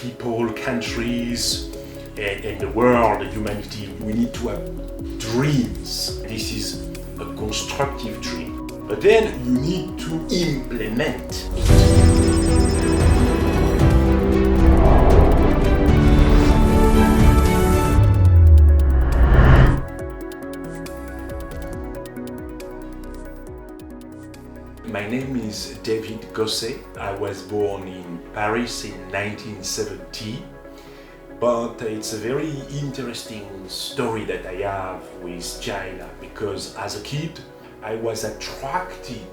people, countries, and the world, humanity, we need to have dreams. This is a constructive dream. But then you need to implement it. My name is David Gosset. I was born in Paris in 1970, but it's a very interesting story that I have with China, because as a kid I was attracted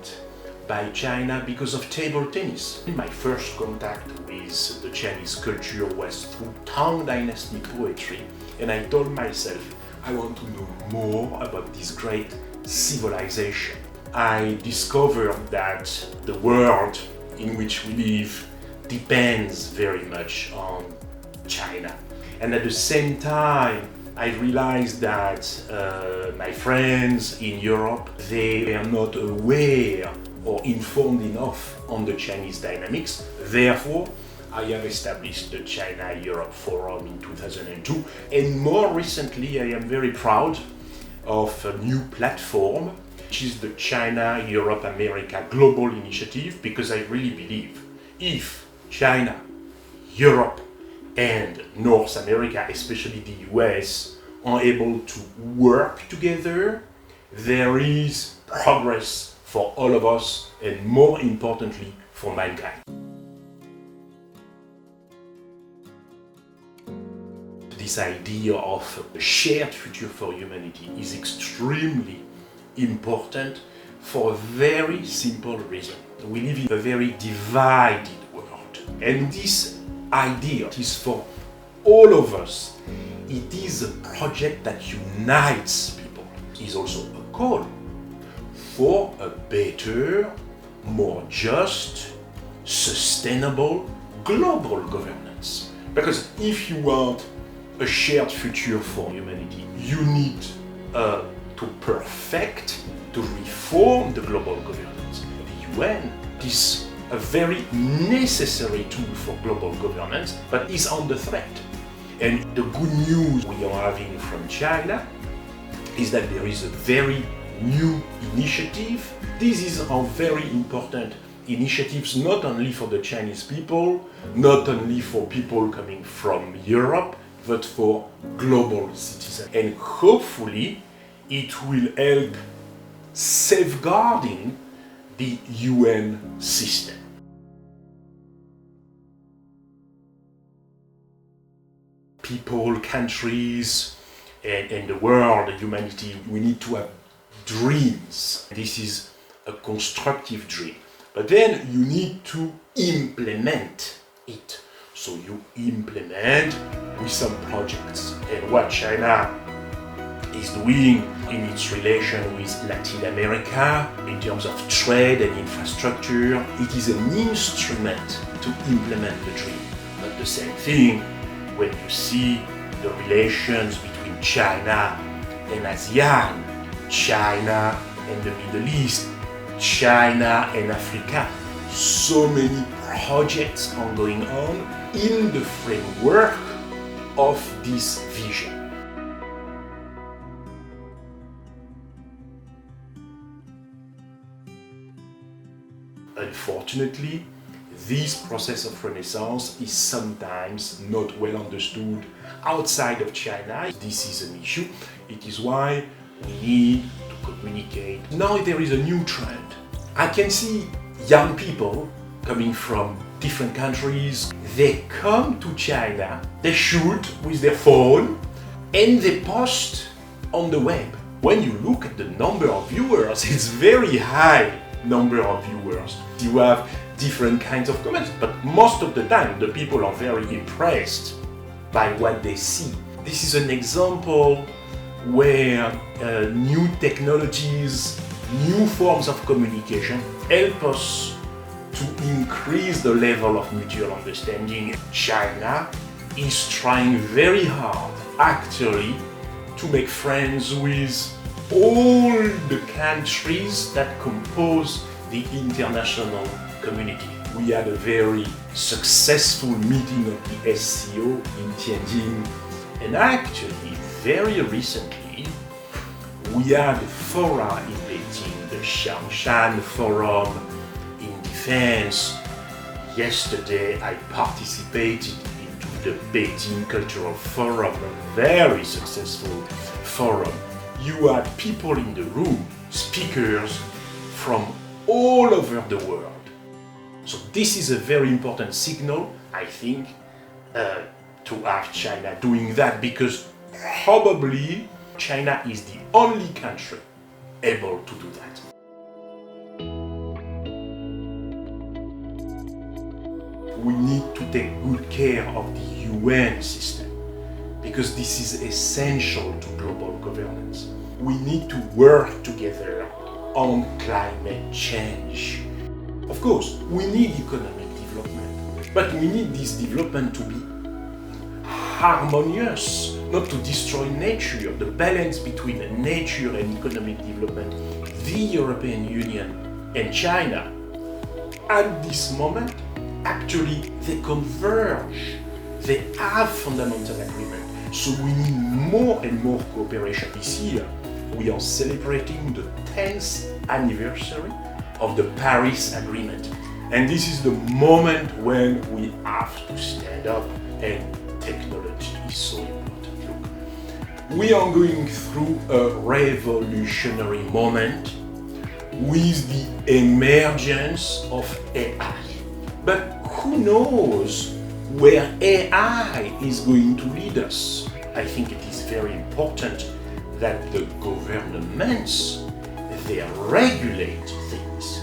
by China because of table tennis. My first contact with the Chinese culture was through Tang Dynasty poetry, and I told myself I want to know more about this great civilization. I discovered that the world in which we live depends very much on China. And at the same time, I realized that my friends in Europe, they are not aware or informed enough on the Chinese dynamics. Therefore, I have established the China-Europe Forum in 2002. And more recently, I am very proud of a new platform, which is the China-Europe-America Global Initiative, because I really believe if China, Europe, and North America, especially the US, are able to work together, there is progress for all of us, and more importantly, for mankind. This idea of a shared future for humanity is extremely important for a very simple reason. We live in a very divided world, and this idea is for all of us. It is a project that unites people. It is also a call for a better, more just, sustainable global governance. Because if you want a shared future for humanity, you need to perfect, to reform the global governance. The UN is a very necessary tool for global governance, but is under threat. And the good news we are having from China is that there is a very new initiative. This is a very important initiatives, not only for the Chinese people, not only for people coming from Europe, but for global citizens. And hopefully, it will help safeguarding the UN system. People, countries, and the world, humanity, we need to have dreams. This is a constructive dream. But then you need to implement it. So you implement with some projects. And what China is doing in its relation with Latin America in terms of trade and infrastructure, it is an instrument to implement the dream. But the same thing when you see the relations between China and ASEAN, China and the Middle East, China and Africa. So many projects are going on in the framework of this vision. Unfortunately, this process of renaissance is sometimes not well understood outside of China. This is an issue. It is why we need to communicate. Now there is a new trend. I can see young people coming from different countries. They come to China, they shoot with their phone, and they post on the web. When you look at the number of viewers, it's very high number of viewers. You have different kinds of comments, but most of the time the people are very impressed by what they see. This is an example where new technologies, new forms of communication help us to increase the level of mutual understanding. China is trying very hard, actually, to make friends with all the countries that compose the international community. we had a very successful meeting of the SCO in Tianjin, and actually, very recently, we had a fora in Beijing, the Xiangshan Forum in Defense. Yesterday, I participated into the Beijing Cultural Forum, a very successful forum. You had people in the room, speakers from all over the world. So this is a very important signal, I think, to have China doing that, because probably China is the only country able to do that. We need to take good care of the UN system, because this is essential to global governance. We need to work together on climate change. Of course, we need economic development, but we need this development to be harmonious, not to destroy nature, the balance between nature and economic development. The European Union and China, at this moment, actually they converge. They have fundamental agreement. So we need more and more cooperation. This year, we are celebrating the 10th anniversary of the Paris Agreement. And this is the moment when we have to stand up, and technology is so important. Look, we are going through a revolutionary moment with the emergence of AI. But who knows where AI is going to lead us? I think it is very important that the governments, they regulate things.